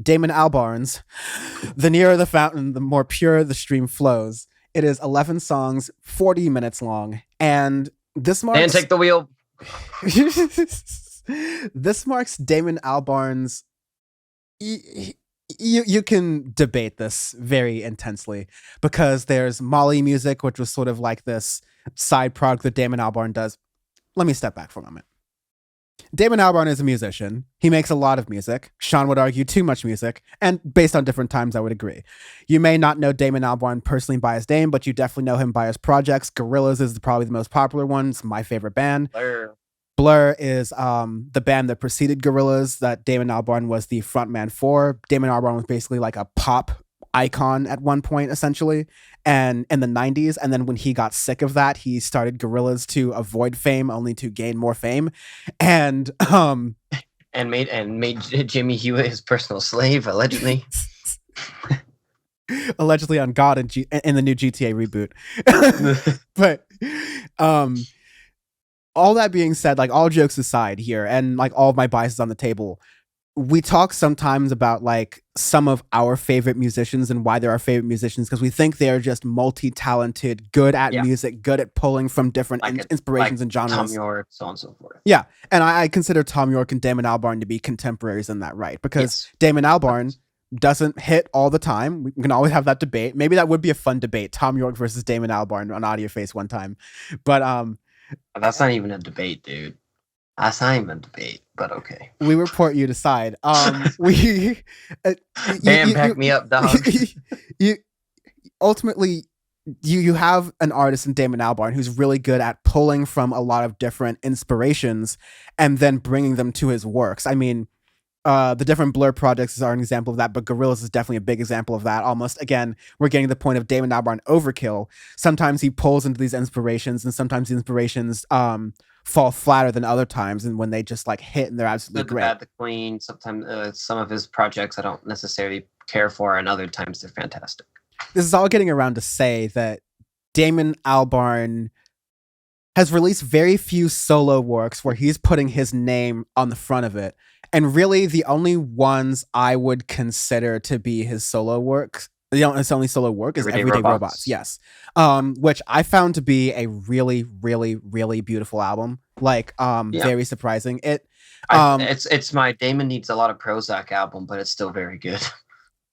Damon Albarn's The Nearer the Fountain, the More Pure the Stream Flows. It is 11 songs, 40 minutes long, and this marks... Dan, take the wheel. This marks Damon Albarn's... You can debate this very intensely, because there's Molly music, which was sort of like this side product that Damon Albarn does. Let me step back for a moment. Damon Albarn is a musician. He makes a lot of music. Sean would argue too much music, and based on different times, I would agree. You may not know Damon Albarn personally by his name, but you definitely know him by his projects. Gorillaz is probably the most popular one. It's my favorite band. Blur is the band that preceded Gorillaz that Damon Albarn was the frontman for. Damon Albarn was basically like a pop icon at one point, essentially, and in the 90s. And then when he got sick of that, he started Gorillaz to avoid fame, only to gain more fame. And made Jimmy Hewitt his personal slave, allegedly. Allegedly on God in the new GTA reboot. But all that being said, like, all jokes aside here, and like all of my biases on the table, we talk sometimes about like some of our favorite musicians and why they're our favorite musicians, because we think they're just multi-talented, good at music, good at pulling from different inspirations and genres. Tom York, so on and so forth. Yeah, and I consider Tom York and Damon Albarn to be contemporaries in that, right? Because Damon Albarn doesn't hit all the time. We can always have that debate. Maybe that would be a fun debate, Tom York versus Damon Albarn on Audioface one time. But that's not even a debate, dude. That's not even a debate, but okay. We report you decide. Back me up, dog. Ultimately, you have an artist in Damon Albarn who's really good at pulling from a lot of different inspirations and then bringing them to his works. I mean, the different Blur projects are an example of that, but Gorillaz is definitely a big example of that. Almost, again, we're getting to the point of Damon Albarn overkill. Sometimes he pulls into these inspirations, and sometimes the inspirations fall flatter than other times, and when they just like hit and they're absolutely great. Bad, the Queen. Sometimes some of his projects I don't necessarily care for, and other times they're fantastic. This is all getting around to say that Damon Albarn has released very few solo works where he's putting his name on the front of it. And really, the only ones I would consider to be his solo works, his only solo work, is Everyday Robots. Yes. Which I found to be a really, really, really beautiful album. Like, very surprising. It's my Damon Needs a Lot of Prozac album, but it's still very good.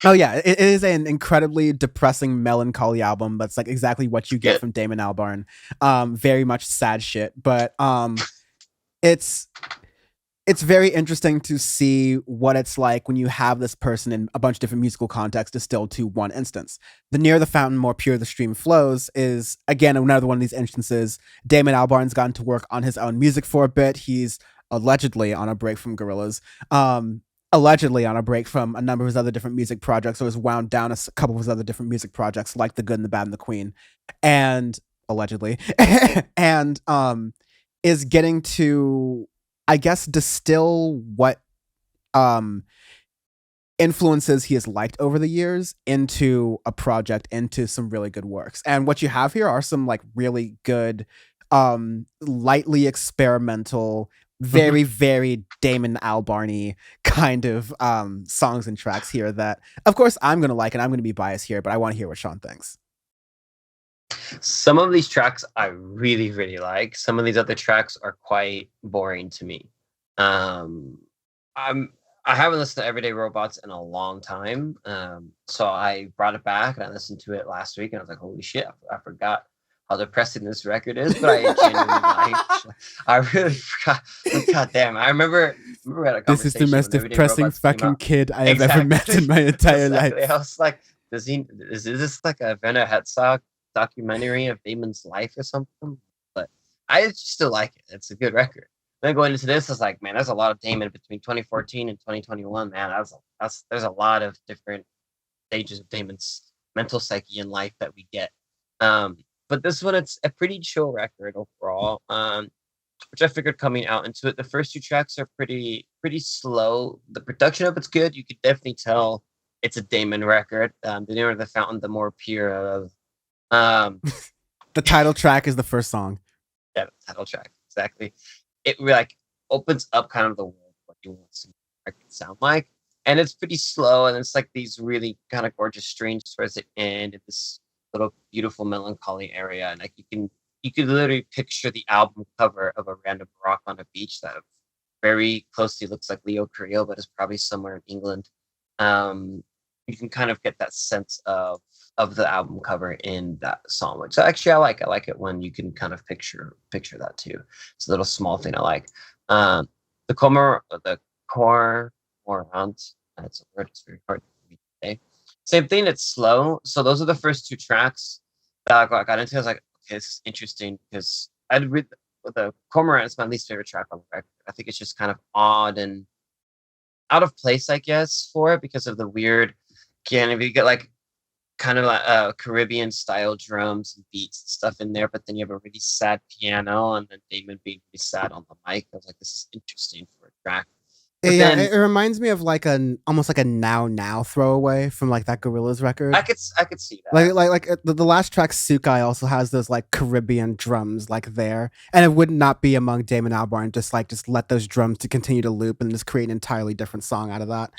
Oh yeah, it is an incredibly depressing, melancholy album. That's like exactly what you get from Damon Albarn. Very much sad shit, but it's very interesting to see what it's like when you have this person in a bunch of different musical contexts distilled to one instance. The Nearer the Fountain, More Pure the Stream Flows is, again, another one of these instances. Damon Albarn's gotten to work on his own music for a bit. He's allegedly on a break from Gorillaz. Allegedly on a break from a number of his other different music projects, or has wound down a couple of his other different music projects, like The Good and the Bad and the Queen, and allegedly, and is getting to, I guess, distill what influences he has liked over the years into a project, into some really good works. And what you have here are some like really good, lightly experimental, very, very Damon Albarn-y kind of songs and tracks here that, of course, I'm going to like, and I'm going to be biased here, but I want to hear what Sean thinks. Some of these tracks I really, really like. Some of these other tracks are quite boring to me. I haven't listened to Everyday Robots in a long time, so I brought it back and I listened to it last week, and I was like, holy shit, I forgot how depressing this record is, but I genuinely I really forgot. God damn, I remember we had a conversation. This is the most depressing fucking kid I have ever met in my entire life. I was like, is this like a Werner Herzog documentary of Damon's life or something? But I still like it. It's a good record. Then going into this, I was like, man, there's a lot of Damon between 2014 and 2021, man. There's a lot of different stages of Damon's mental psyche in life that we get. But this one, it's a pretty chill record overall, which I figured coming out into it. The first two tracks are pretty slow. The production of it's good. You could definitely tell it's a Damon record. The Nearer the Fountain, the More Pure. The title track is the first song. Yeah, the title track, exactly. It like opens up kind of the world what you want to see the record sound like. and it's pretty slow, and it's like these really kind of gorgeous strings towards the end, and this little beautiful melancholy area, and like you could literally picture the album cover of a random rock on a beach that very closely looks like Leo Carrillo, but is probably somewhere in England. You can kind of get that sense of the album cover in that song, which actually I like. I like it when you can kind of picture that too. It's a little small thing I like. Um, the cormorant. That's a word. It's very hard for me to say. Same thing. It's slow. So those are the first two tracks that I got into. I was like, okay, this is interesting because I'd read the cormorant is my least favorite track on the record. I think it's just kind of odd and out of place, I guess, for it because of the weird. If you get like kind of like Caribbean style drums and beats and stuff in there, but then you have a really sad piano and then Damon being really sad on the mic. I was like, this is interesting for a track. But Yeah, then it reminds me of like an almost like a now throwaway from like that Gorillaz record. I could see that. Like the last track, Sukai, also has those like Caribbean drums like there, and it would not be among Damon Albarn just let those drums to continue to loop and just create an entirely different song out of that.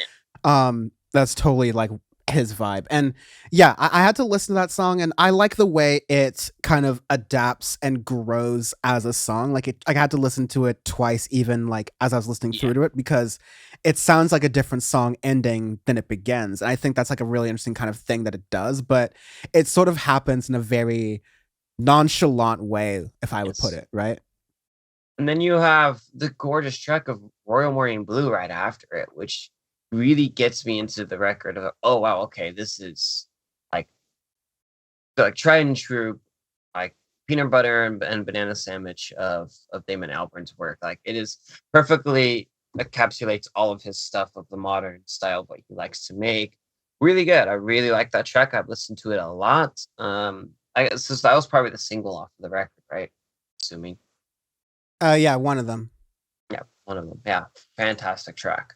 That's totally like his vibe. And yeah, I had to listen to that song, and I like the way it kind of adapts and grows as a song. I had to listen to it twice, even like as I was listening through to it, because it sounds like a different song ending than it begins. And I think that's like a really interesting kind of thing that it does, but it sort of happens in a very nonchalant way, if I would put it, right? And then you have the gorgeous track of Royal Morning Blue right after it, which really gets me into the record of, oh wow, okay, this is like tried and true, like peanut butter and banana sandwich of Damon Albarn's work. Like it is perfectly encapsulates all of his stuff of the modern style of what he likes to make. Really good. I really like that track. I've listened to it a lot. I guess that was probably the single off of the record, right? Assuming. Yeah, one of them. Yeah, one of them. Yeah, fantastic track.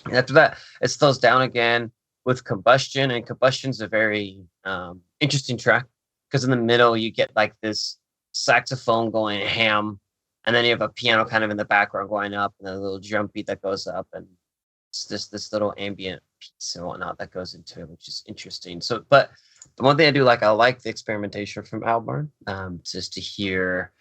And after that, it slows down again with Combustion, and Combustion's a very interesting track because in the middle you get like this saxophone going ham, and then you have a piano kind of in the background going up, and a little drum beat that goes up, and it's this little ambient piece and whatnot that goes into it, which is interesting. So, but the one thing I do like, I like the experimentation from Albarn, just to hear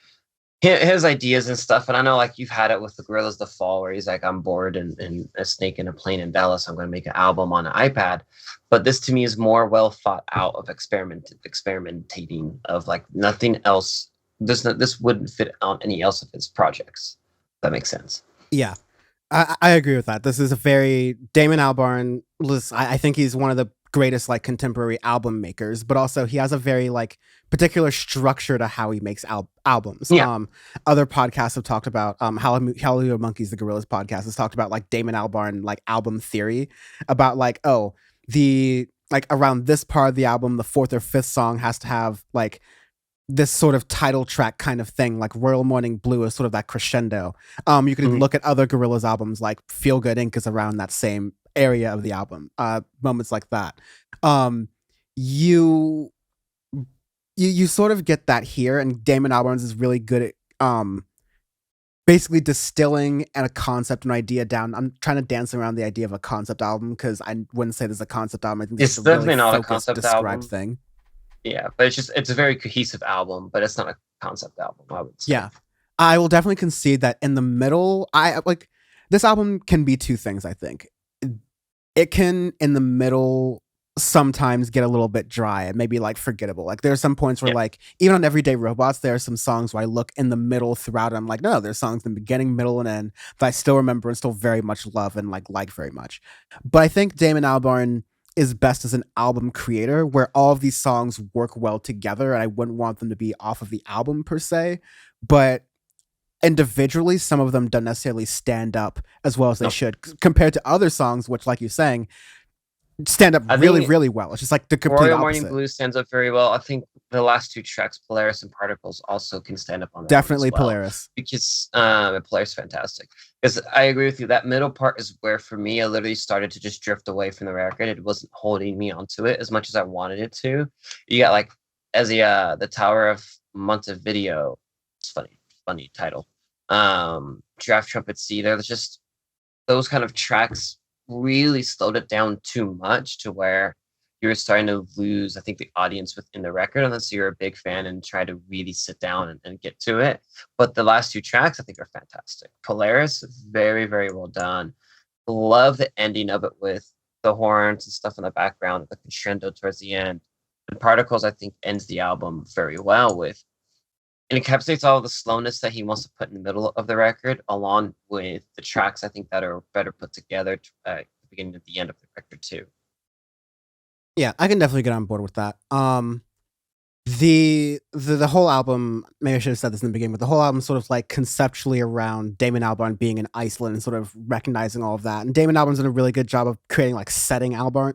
his ideas and stuff. And I know like you've had it with the Gorillaz the Fall, where he's like, I'm bored and a snake in a plane in Dallas, I'm going to make an album on an iPad. But this to me is more well thought out of experimentating of like nothing else. This wouldn't fit on any else of his projects. If that makes sense. Yeah. I agree with that. This is a very Damon Albarn. I think he's one of the greatest like contemporary album makers, but also he has a very like particular structure to how he makes albums. Yeah. Other podcasts have talked about Hallelujah Monkeys, the Gorillaz podcast, has talked about like Damon Albarn like album theory about like, oh, the like around this part of the album, the fourth or fifth song has to have like this sort of title track kind of thing, like Royal Morning Blue is sort of that crescendo. You can look at other Gorillaz albums, like Feel Good Inc. is around that same area of the album. Moments like that. You sort of get that here, and Damon Albarn is really good at basically distilling a concept, an idea down. I'm trying to dance around the idea of a concept album because I wouldn't say there's a concept album. I think it's definitely really not a concept album thing. Yeah, but it's a very cohesive album, but it's not a concept album, I would say. Yeah. I will definitely concede that in the middle, I like this album can be two things, I think. It can in the middle sometimes get a little bit dry and maybe like forgettable. Like there are some points where like even on Everyday Robots, there are some songs where I look in the middle throughout and I'm like, no, there's songs in the beginning, middle, and end that I still remember and still very much love and like very much. But I think Damon Albarn is best as an album creator where all of these songs work well together, and I wouldn't want them to be off of the album per se, but individually some of them don't necessarily stand up as well as they should compared to other songs which, like you're saying, stand up really well. It's just like the complete Royal opposite. Morning Blue stands up very well. I think the last two tracks, Polaris and Particles, also can stand up on that. Definitely well, Polaris. because Polaris is fantastic. Because I agree with you. That middle part is where for me I literally started to just drift away from the record. It wasn't holding me onto it as much as I wanted it to. You got like as the Tower of Montevideo. It's funny title. Giraffe Trumpet C. There's just those kind of tracks really slowed it down too much to where you were starting to lose, I think, the audience within the record unless you're a big fan and try to really sit down and get to it. But the last two tracks, I think, are fantastic. Polaris, very, very well done. Love the ending of it with the horns and stuff in the background, the crescendo towards the end. And Particles, I think, ends the album very well with, and encapsulates all the slowness that he wants to put in the middle of the record, along with the tracks I think that are better put together at the beginning and the end of the record too. Yeah, I can definitely get on board with that. The whole album, maybe I should have said this in the beginning, but the whole album sort of like conceptually around Damon Albarn being in Iceland and sort of recognizing all of that. And Damon Albarn's done a really good job of creating like setting albums.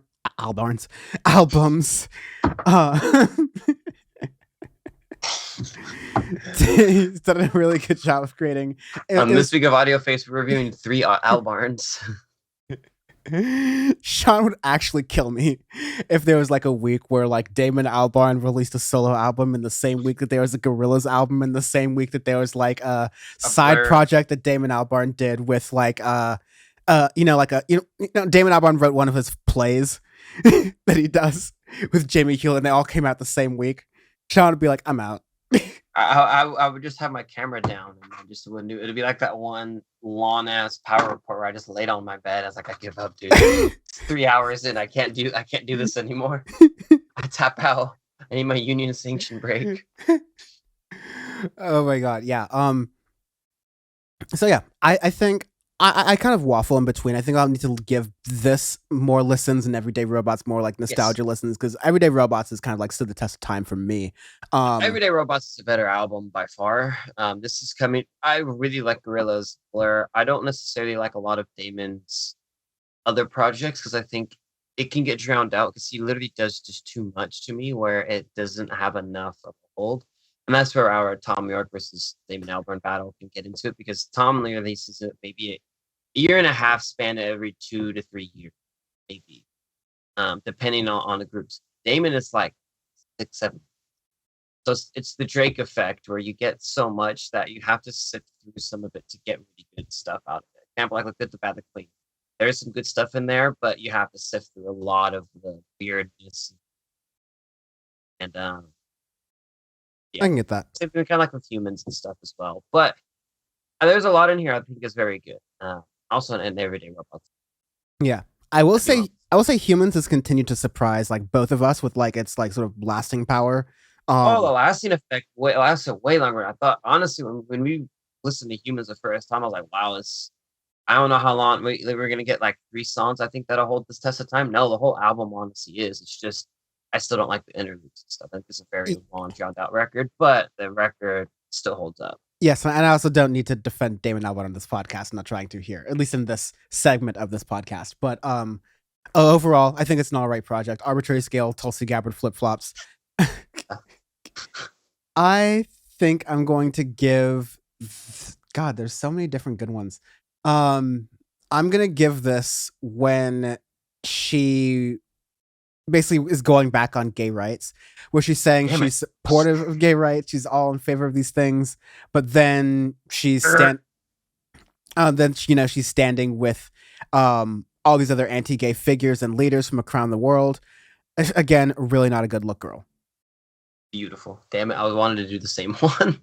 He's done a really good job of creating. This week of Audioface, we're reviewing 3 Albarns. Sean would actually kill me if there was like a week where like Damon Albarn released a solo album in the same week that there was a Gorillaz album in the same week that there was like a side project that Damon Albarn did with like Damon Albarn wrote one of his plays that he does with Jamie Hewlett and they all came out the same week. Sean would be like, I'm out. I would just have my camera down and I just wouldn't do it. It'd be like that one long ass power report where I just laid on my bed. I was like, I give up, dude. It's 3 hours in. I can't do this anymore. I tap out. I need my union sanction break. Oh my god, yeah. So yeah, I think I kind of waffle in between. I think I'll need to give this more listens and Everyday Robots more like nostalgia listens because Everyday Robots is kind of like stood the test of time for me. Everyday Robots is a better album by far. This is coming. I really like Gorillaz Blur. I don't necessarily like a lot of Damon's other projects because I think it can get drowned out because he literally does just too much to me where it doesn't have enough of a hold. And that's where our Tom York versus Damon Albarn battle can get into it because Tom releases it maybe a year and a half span every 2 to 3 years, maybe, depending on the groups. Damon is like 6, 7. So it's the Drake effect where you get so much that you have to sift through some of it to get really good stuff out of it. Example, like the Good, the Bad, the Clean. There's some good stuff in there, but you have to sift through a lot of the weirdness. And yeah. I can get that. Same thing kind of like with Humans and stuff as well. But there's a lot in here I think is very good. Also in Everyday Robots. Yeah. I will say Humans has continued to surprise like both of us with like its like sort of lasting power. The lasting effect lasted way longer. I thought honestly when we listened to Humans the first time, I was like, wow, I don't know how long we're gonna get like 3 songs. I think that'll hold this test of time. No, the whole album honestly is. It's just I still don't like the interludes and stuff. I think it's a very long, drawn out record, but the record still holds up. Yes, and I also don't need to defend Damon Albarn on this podcast. I'm not trying to here, at least in this segment of this podcast. But overall, I think it's an all right project. Arbitrary Scale, Tulsi Gabbard flip flops. I think I'm going to give. God, there's so many different good ones. I'm gonna give this when she basically is going back on gay rights, where she's saying she's supportive of gay rights, she's all in favor of these things, but then she's she's standing with all these other anti-gay figures and leaders from around the world. Again, really not a good look girl. Beautiful. Damn it, I wanted to do the same one.